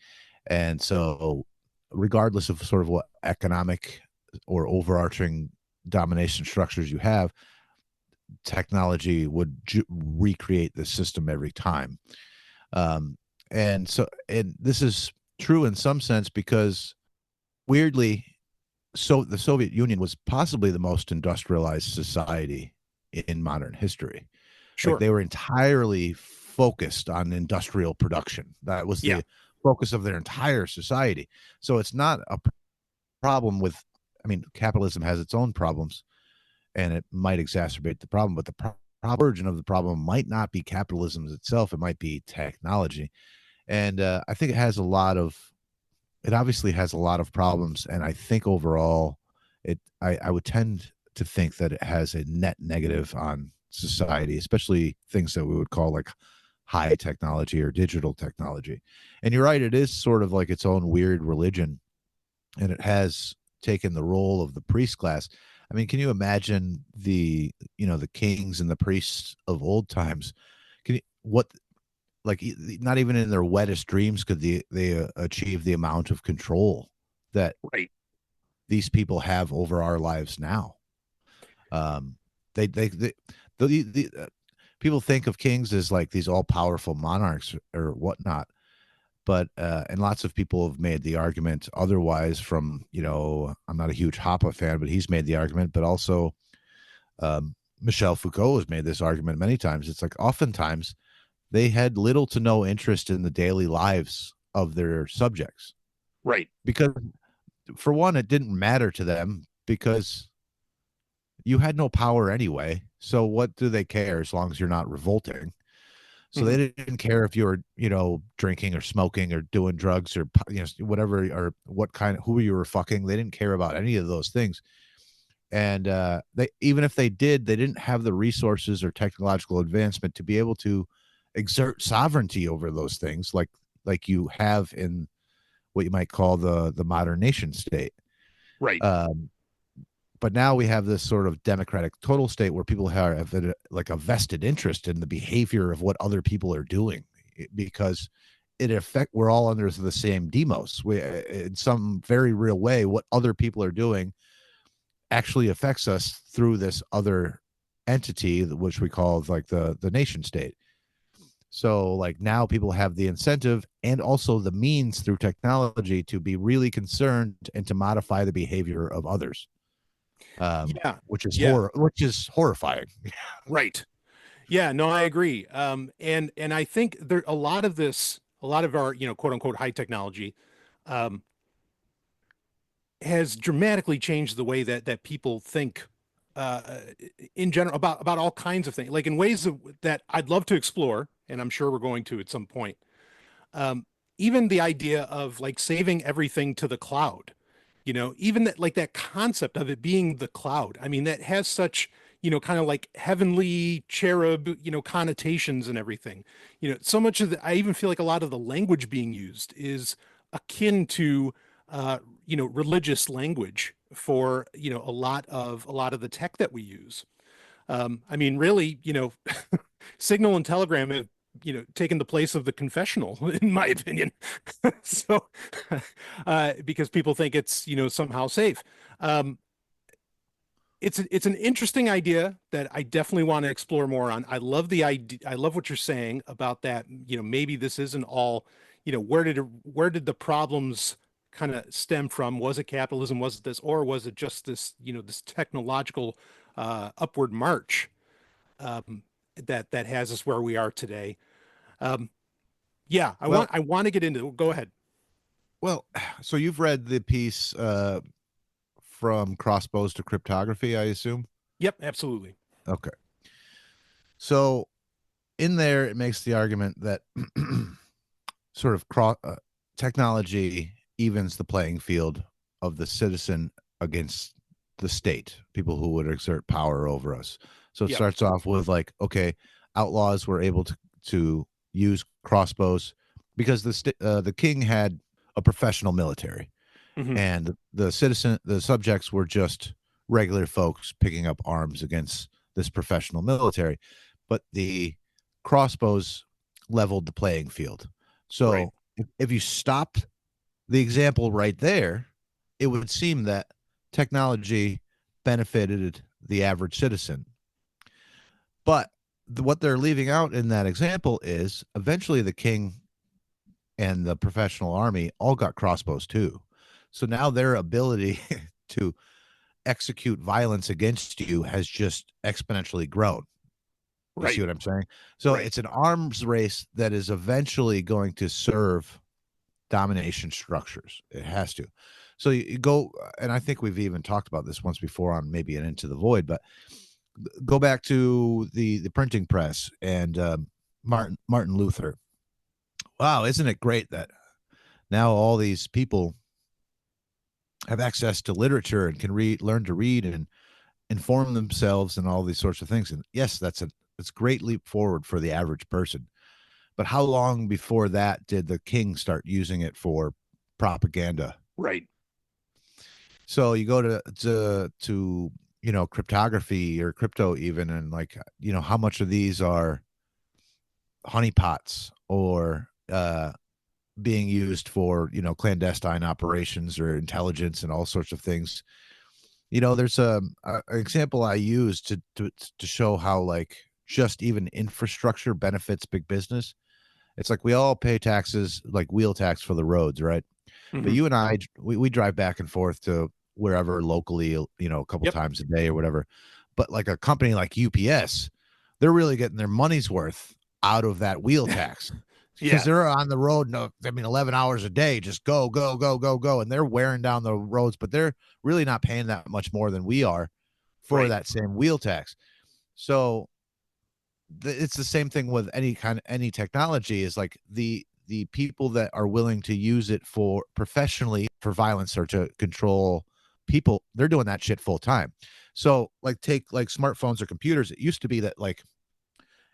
And so, regardless of sort of what economic or overarching domination structures you have, technology would recreate the system every time. And this is true in some sense because, weirdly, the Soviet Union was possibly the most industrialized society in modern history. Sure. Like, they were entirely focused on industrial production. That was the focus of their entire society. So it's not a problem with, I mean, capitalism has its own problems and it might exacerbate the problem, but the origin of the problem might not be capitalism itself. It might be technology. And I think it obviously has a lot of problems. And I think overall, I would tend to think that it has a net negative on society, especially things that we would call like high technology or digital technology. And you're right, it is sort of like its own weird religion, and it has taken the role of the priest class. I mean, can you imagine the kings and the priests of old times? Not even in their wettest dreams could they achieve the amount of control that these people have over our lives now. People think of kings as like these all-powerful monarchs or whatnot, but and lots of people have made the argument otherwise. From, I'm not a huge Hoppe fan, but he's made the argument. But also, Michel Foucault has made this argument many times. It's like oftentimes they had little to no interest in the daily lives of their subjects, right? Because, for one, it didn't matter to them because you had no power anyway. So what do they care as long as you're not revolting? So they didn't care if you were, drinking or smoking or doing drugs or, whatever, or who you were fucking. They didn't care about any of those things. And even if they did, they didn't have the resources or technological advancement to be able to exert sovereignty over those things like you have in what you might call the modern nation state. Right. But now we have this sort of democratic total state where people have like a vested interest in the behavior of what other people are doing, because we're all under the same demos. In some very real way, what other people are doing actually affects us through this other entity, which we call like the nation state. So like now people have the incentive and also the means through technology to be really concerned and to modify the behavior of others. Which is horrifying. Right. Yeah, no, I agree. And I think there a lot of our, quote unquote high technology, has dramatically changed the way that people think, in general about all kinds of things, like in ways that I'd love to explore. And I'm sure we're going to at some point. Even the idea of like saving everything to the cloud. Even that concept of it being the cloud. I mean, that has such, kind of like heavenly cherub, connotations and everything. So much of I even feel like a lot of the language being used is akin to, religious language for, a lot of the tech that we use. I mean, really, Signal and Telegram have, taken the place of the confessional, in my opinion. So, because people think it's, somehow safe. It's an interesting idea that I definitely want to explore more on. I love the idea. I love what you're saying about that. Maybe this isn't all, where did the problems kind of stem from? Was it capitalism? Was it this, or was it just this, this technological, upward march, that has us where we are today? I want to get into it. Go ahead. Well, so you've read the piece from Crossbows to Cryptography, I assume? Yep, absolutely. Okay. So in there, it makes the argument that sort of technology evens the playing field of the citizen against the state, people who would exert power over us. So it starts off with like, okay, outlaws were able to use crossbows because the king had a professional military, Mhm. and the subjects were just regular folks picking up arms against this professional military, but the crossbows leveled the playing field. Right. So if you stopped the example right there, it would seem that technology benefited the average citizen. But what they're leaving out in that example is eventually the king and the professional army all got crossbows too. So now their ability to execute violence against you has just exponentially grown. You see Right. what I'm saying? So Right. it's an arms race that is eventually going to serve domination structures. It has to. So you go, and I think we've even talked about this once before on maybe an Into the Void, but go back to the printing press and Martin Luther. Wow, isn't it great that now all these people have access to literature and can learn to read and inform themselves and all these sorts of things? And yes, it's a great leap forward for the average person. But how long before that did the king start using it for propaganda? Right. So you go to cryptography or crypto even, and like how much of these are honeypots or being used for clandestine operations or intelligence and all sorts of things. There's an example I use to show how like just even infrastructure benefits big business. It's like we all pay taxes, like wheel tax for the roads, right? But Mhm. you and I, we drive back and forth to wherever locally, a couple Yep. times a day or whatever. But like a company like UPS, they're really getting their money's worth out of that wheel tax because Yeah. they're on the road. No, I mean, 11 hours a day, just go, go, go, go, go. And they're wearing down the roads, but they're really not paying that much more than we are for Right. that same wheel tax. So it's the same thing with any technology is like the people that are willing to use it for professionally for violence or to control people, they're doing that shit full time. So like take like smartphones or computers. It used to be that like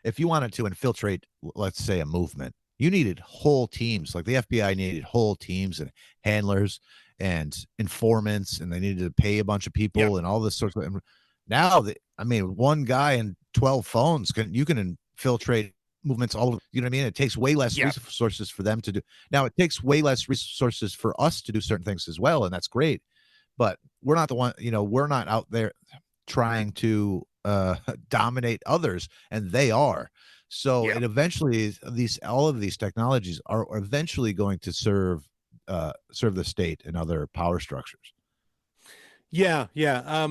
if you wanted to infiltrate, let's say, a movement, you needed whole teams. Like the FBI needed whole teams and handlers and informants, and they needed to pay a bunch of Yep. people and all this sort of. Now, I mean, one guy and 12 phones can infiltrate movements all. You know what I mean? It takes way less Yep. resources for them to do. Now, it takes way less resources for us to do certain things as well, and that's great. But we're not the one. We're not out there trying to dominate others, and they are. So it Yep. eventually all of these technologies are eventually going to serve the state and other power structures. Yeah, yeah.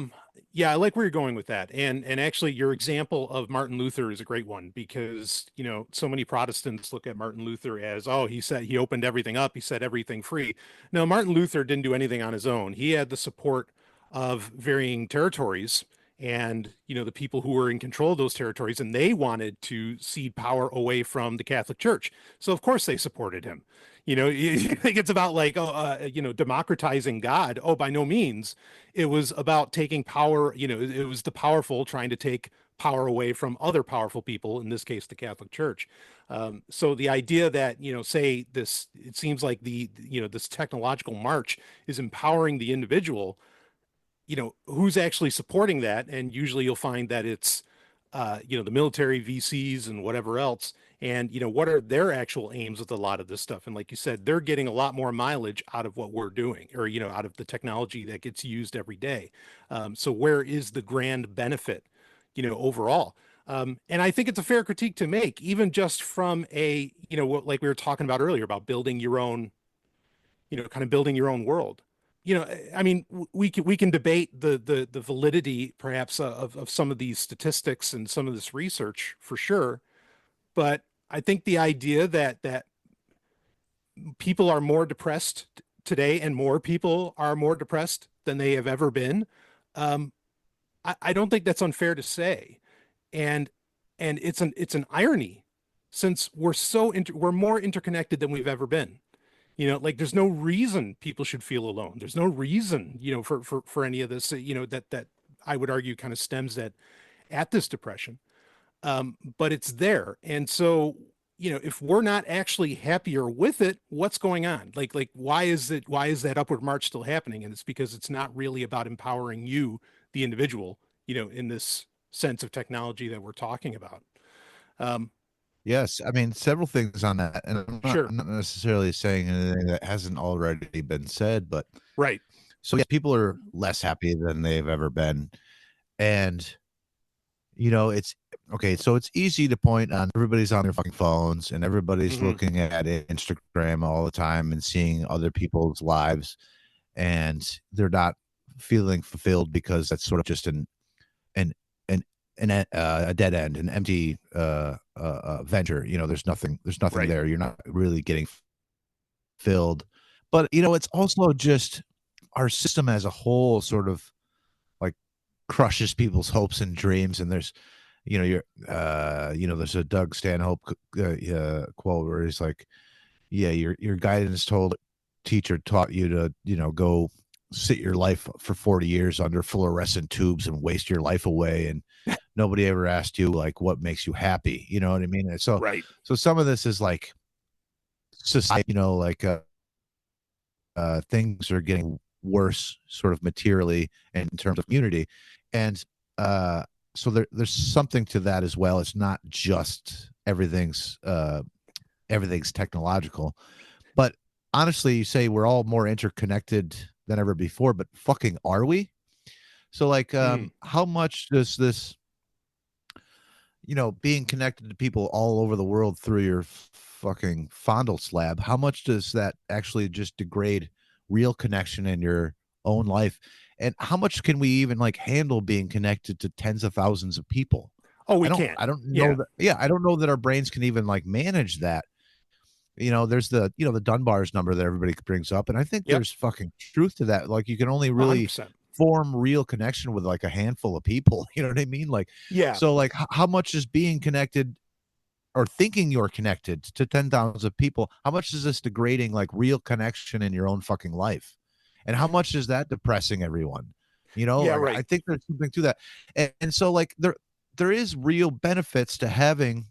Yeah, I like where you're going with that. And actually your example of Martin Luther is a great one because, so many Protestants look at Martin Luther as, oh, he opened everything up, he set everything free. No, Martin Luther didn't do anything on his own. He had the support of varying territories and, the people who were in control of those territories, and they wanted to cede power away from the Catholic Church. So of course they supported him. You think it's about like, democratizing God. Oh, by no means. It was about taking power, it was the powerful trying to take power away from other powerful people, in this case, the Catholic Church. So the idea that, say this, it seems like this technological march is empowering the individual, who's actually supporting that? And usually you'll find that it's, the military VCs and whatever else. And, what are their actual aims with a lot of this stuff? And like you said, they're getting a lot more mileage out of what we're doing or, out of the technology that gets used every day. So where is the grand benefit, overall? And I think it's a fair critique to make, even just from a, like we were talking about earlier about building your own, kind of building your own world. I mean, we can debate the validity perhaps of some of these statistics and some of this research for sure, but I think the idea that people are more depressed today and more people are more depressed than they have ever been, um, I don't think that's unfair to say, and it's an irony since we're more interconnected than we've ever been. Like there's no reason people should feel alone. There's no reason, for any of this, that I would argue kind of stems at this depression. But it's there. And so, if we're not actually happier with it, what's going on? Like why is that upward march still happening? And it's because it's not really about empowering you, the individual, in this sense of technology that we're talking about. Yes, I mean several things on that, and Sure. I'm not necessarily saying anything that hasn't already been said, but Right. so yeah, people are less happy than they've ever been, and it's okay. So it's easy to point on everybody's on their fucking phones and everybody's Hmm. looking at Instagram all the time and seeing other people's lives, and they're not feeling fulfilled because that's sort of just an an a dead end, an empty venture. There's nothing Right. there. You're not really getting filled. But it's also just our system as a whole sort of like crushes people's hopes and dreams. And there's there's a Doug Stanhope quote where he's like, yeah, your guidance told teacher taught you to go sit your life for 40 years under fluorescent tubes and waste your life away, and nobody ever asked you like what makes you happy. You know what I mean? And Right. so some of this is like society, like things are getting worse sort of materially and in terms of community. And so there's something to that as well. It's not just everything's technological, but honestly, you say we're all more interconnected than ever before, but fucking are we? So like how much does this being connected to people all over the world through your fucking fondle slab, how much does that actually just degrade real connection in your own life? And how much can we even like handle being connected to tens of thousands of people? Oh, I we don't can't. I don't know Yeah. that. Yeah, I don't know that our brains can even like manage that. There's the Dunbar's number that everybody brings up, and I think Yep. there's fucking truth to that. Like you can only really 100%. form real connection with like a handful of people. You know what I mean? Like, Yeah. so like how much is being connected or thinking you're connected to 10,000 people? How much is this degrading like real connection in your own fucking life? And how much is that depressing everyone? Yeah. Like Right. I think there's something to that. And so like there is real benefits to having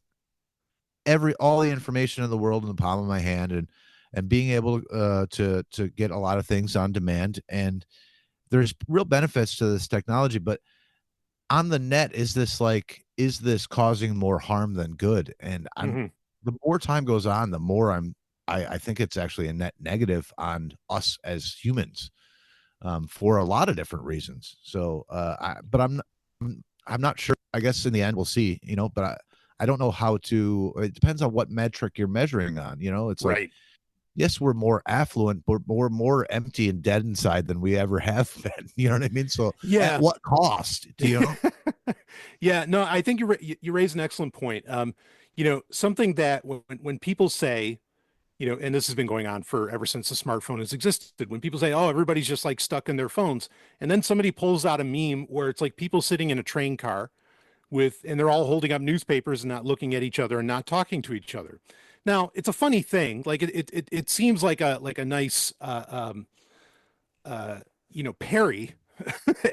all the information in the world in the palm of my hand, and being able to get a lot of things on demand. And there's real benefits to this technology, but on the net, is this causing more harm than good? And Hmm. the more time goes on, the more I think it's actually a net negative on us as humans, for a lot of different reasons. So but I'm not sure. I guess in the end we'll see, but I don't know how to. It depends on what metric you're measuring on. It's like, Right. yes, we're more affluent, but we're more empty and dead inside than we ever have been. You know what I mean? So at Yeah. what cost? Do you know? Yeah, no, I think you raise an excellent point. Something that when people say, and this has been going on for ever since the smartphone has existed, when people say, "Oh, everybody's just like stuck in their phones," and then somebody pulls out a meme where it's like people sitting in a train car and they're all holding up newspapers and not looking at each other and not talking to each other. Now, it's a funny thing. Like it seems like a nice parry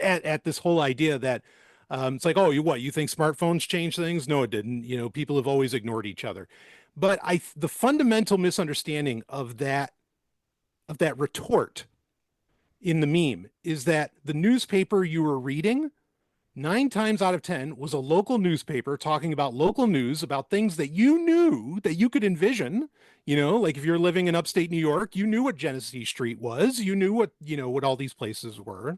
at this whole idea that it's like, oh, you think smartphones change things? No, it didn't. People have always ignored each other. But the fundamental misunderstanding of that retort in the meme is that the newspaper you were reading 9 times out of 10 was a local newspaper talking about local news about things that you knew that you could envision. Like if you're living in upstate New York, you knew what Genesee Street was, you knew what all these places were.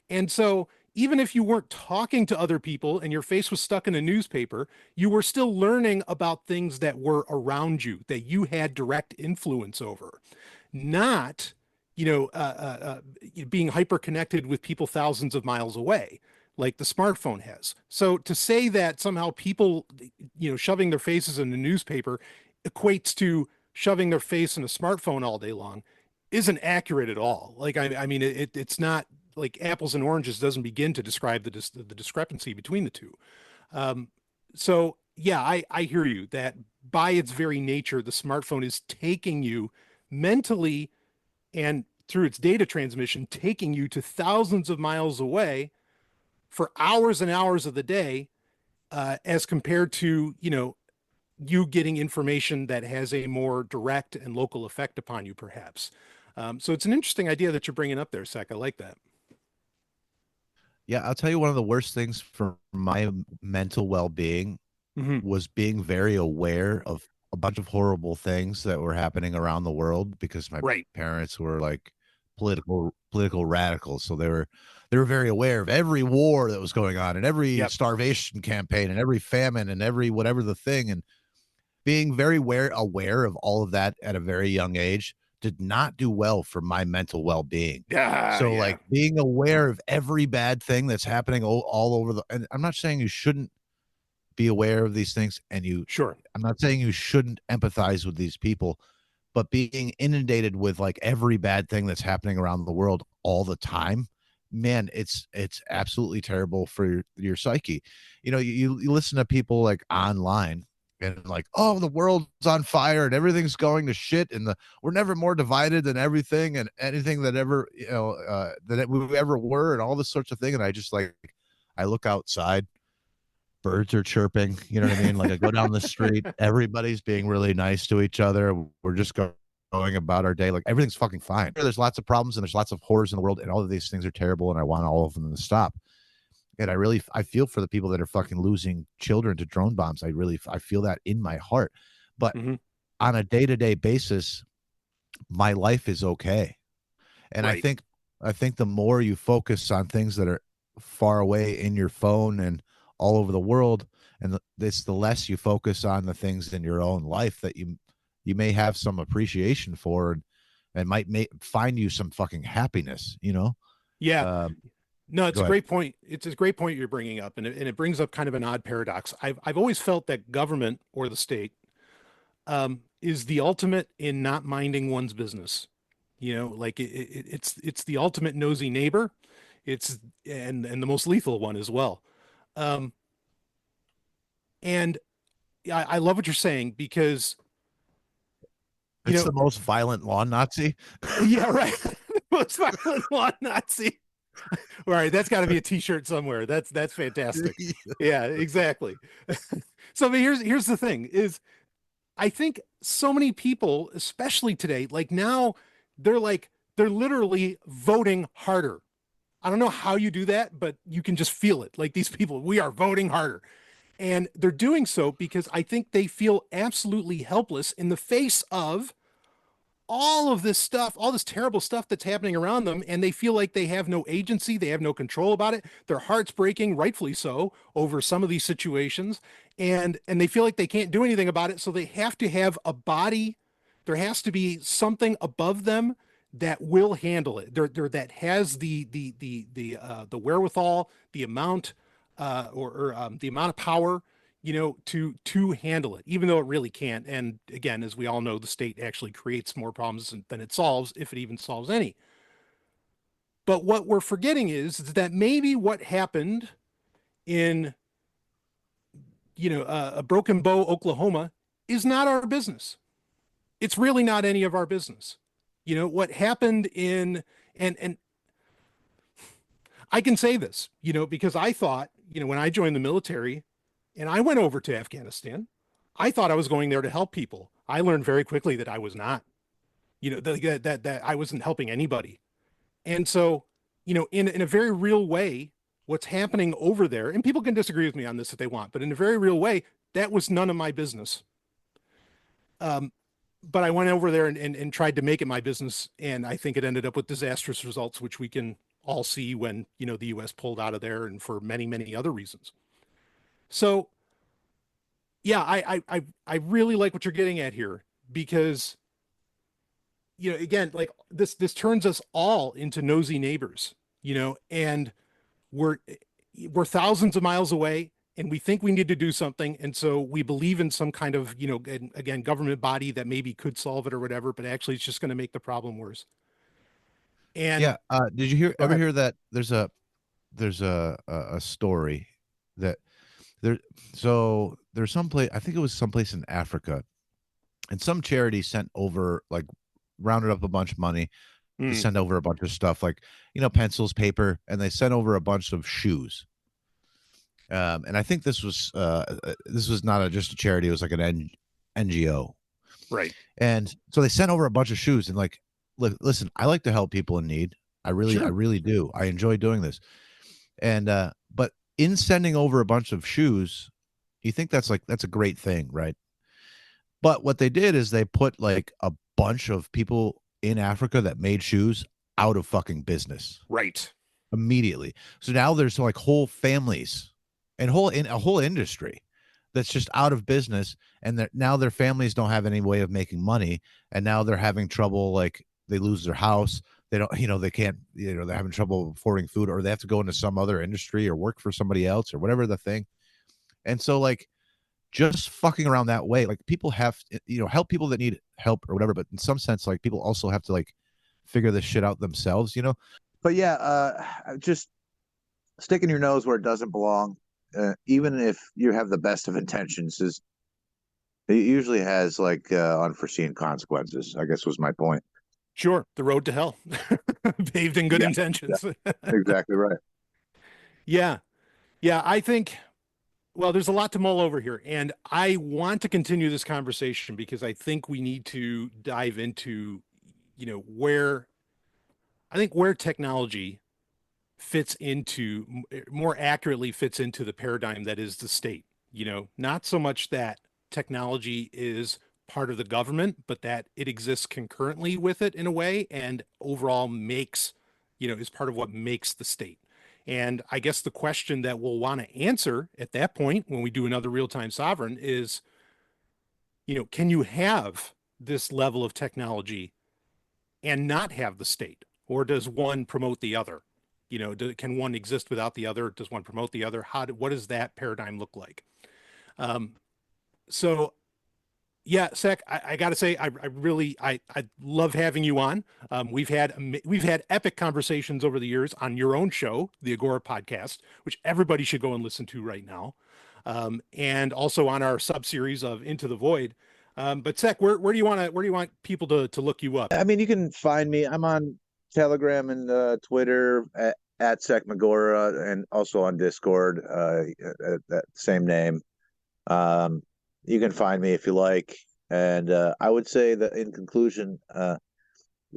And so even if you weren't talking to other people and your face was stuck in a newspaper, you were still learning about things that were around you that you had direct influence over, not, being hyper connected with people thousands of miles away like the smartphone has. So to say that somehow people, shoving their faces in the newspaper equates to shoving their face in a smartphone all day long isn't accurate at all. Like, I mean, it's not like apples and oranges doesn't begin to describe the discrepancy between the two. Um, so yeah, I hear you that by its very nature, the smartphone is taking you mentally and through its data transmission, taking you to thousands of miles away for hours and hours of the day, as compared to, you getting information that has a more direct and local effect upon you, perhaps. So it's an interesting idea that you're bringing up there, Sek. I like that. Yeah, I'll tell you, one of the worst things for my mental well-being Mm-hmm. was being very aware of a bunch of horrible things that were happening around the world, because my Right. parents were like political radicals, so they were very aware of every war that was going on and every Yep. starvation campaign and every famine and every whatever the thing, and being very aware of all of that at a very young age did not do well for my mental well-being. Yeah. So, Yeah. like, being aware of every bad thing that's happening all over and I'm not saying you shouldn't be aware of these things, and Sure. I'm not saying you shouldn't empathize with these people, but being inundated with like every bad thing that's happening around the world all the time, man, it's absolutely terrible for your psyche. You listen to people like online and like, oh, the world's on fire and everything's going to shit, and we're never more divided than everything and anything that ever that we ever were, and all this sorts of thing. And I just like, I look outside, birds are chirping, you know what I mean? Like, I go down the street, everybody's being really nice to each other. We're just going about our day. Like, everything's fucking fine. There's lots of problems and there's lots of horrors in the world, and all of these things are terrible, and I want all of them to stop. And I feel for the people that are fucking losing children to drone bombs. I feel that in my heart. But Mm-hmm. on a day-to-day basis, my life is okay. And Right. I think the more you focus on things that are far away in your phone and all over the world, and the less you focus on the things in your own life that you may have some appreciation for, and might find you some fucking happiness, Yeah. Um, No, it's go a ahead. great point. It's a great point you're bringing up, and it brings up kind of an odd paradox. I've always felt that government or the state is the ultimate in not minding one's business. Like it's the ultimate nosy neighbor. It's and the most lethal one as well. Um, and I love what you're saying because you It's know, the most violent lawn Nazi. yeah, right. Most violent law Nazi. All right, that's got to be a T-shirt somewhere. That's fantastic. Yeah, exactly. So, but here's the thing: is I think so many people, especially today, like now, they're literally voting harder. I don't know how you do that, but you can just feel it. Like these people, we are voting harder. And they're doing so because I think they feel absolutely helpless in the face of all of this stuff, all this terrible stuff that's happening around them, and they feel like they have no agency, they have no control about it. Their heart's breaking, rightfully so, over some of these situations, and they feel like they can't do anything about it, so they have to have a body. There has to be something above them that will handle it. That has the wherewithal, the amount the amount of power to handle it, even though it really can't. And again, as we all know, the state actually creates more problems than it solves, if it even solves any. But what we're forgetting is that maybe what happened in, a Broken Bow, Oklahoma, is not our business. It's really not any of our business. What happened and I can say this, because I thought, when I joined the military and I went over to Afghanistan, I thought I was going there to help people. I learned very quickly that I was not, that I wasn't helping anybody. And so, in a very real way, what's happening over there, and people can disagree with me on this if they want, but in a very real way, that was none of my business. But I went over there and tried to make it my business. And I think it ended up with disastrous results, which we can all see when, the US pulled out of there and for many, many other reasons. So yeah, I really like what you're getting at here because, again, like this turns us all into nosy neighbors, and we're, we're thousands of miles away and we think we need to do something. And so we believe in some kind of, again, government body that maybe could solve it or whatever, but actually it's just going to make the problem worse. And Yeah. Did you go ever ahead. hear that there's a story that there so there's some place, I think it was someplace in Africa, and some charity sent over, like, rounded up a bunch of money to Mm, send over a bunch of stuff, like, pencils, paper, and they sent over a bunch of shoes. And I think this was not just a charity; it was like an NGO. Right. And so they sent over a bunch of shoes and like, look, listen, I like to help people in need. I really do. I enjoy doing this. And but in sending over a bunch of shoes, you think that's a great thing, right? But what they did is they put like a bunch of people in Africa that made shoes out of fucking business. Right. Immediately. So now there's like whole families and a whole industry that's just out of business, and now their families don't have any way of making money, and now they're having trouble. Like they lose their house, they don't, they can't, they're having trouble affording food, or they have to go into some other industry or work for somebody else or whatever the thing. And so like just fucking around that way, like people have, help people that need help or whatever, but in some sense, like people also have to like figure this shit out themselves, But yeah, just sticking your nose where it doesn't belong, even if you have the best of intentions, it usually has like unforeseen consequences, I guess was my point. Sure. The road to hell, paved in good intentions. Yeah, exactly right. Yeah. Yeah. I think, well, there's a lot to mull over here, and I want to continue this conversation because I think we need to dive into, where technology fits into, more accurately fits into the paradigm that is the state. Not so much that technology is part of the government, but that it exists concurrently with it in a way, and overall makes, is part of what makes the state. And I guess the question that we'll want to answer at that point when we do another real-time sovereign is, can you have this level of technology and not have the state? Or does one promote the other? Can one exist without the other? Does one promote the other? What does that paradigm look like? So yeah, Sek, I got to say, I love having you on. We've had epic conversations over the years on your own show, the Agora podcast, which everybody should go and listen to right now. And also on our sub series of Into the Void. But Sek, where do you want people to look you up? I mean, you can find me. I'm on Telegram and Twitter at Sek McGora, and also on Discord at that same name. You can find me if you like. And I would say that in conclusion,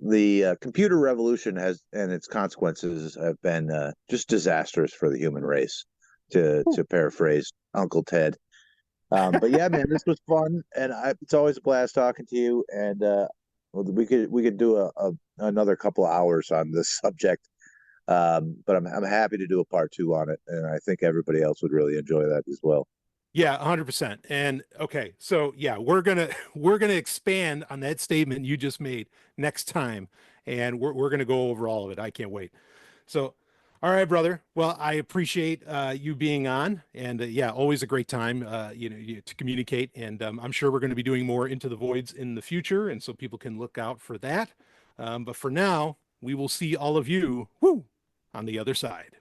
the computer revolution and its consequences have been just disastrous for the human race, to paraphrase Uncle Ted. But yeah, man, this was fun, and it's always a blast talking to you. And we could do another couple of hours on this subject. But I'm happy to do a part 2 on it, and I think everybody else would really enjoy that as well. Yeah, 100%. And okay, so yeah, we're gonna expand on that statement you just made next time, and we're gonna go over all of it. I can't wait. So, all right, brother. Well, I appreciate you being on, and yeah, always a great time, to communicate. And I'm sure we're going to be doing more Into the Voids in the future, and so people can look out for that. But for now, we will see all of you on the other side.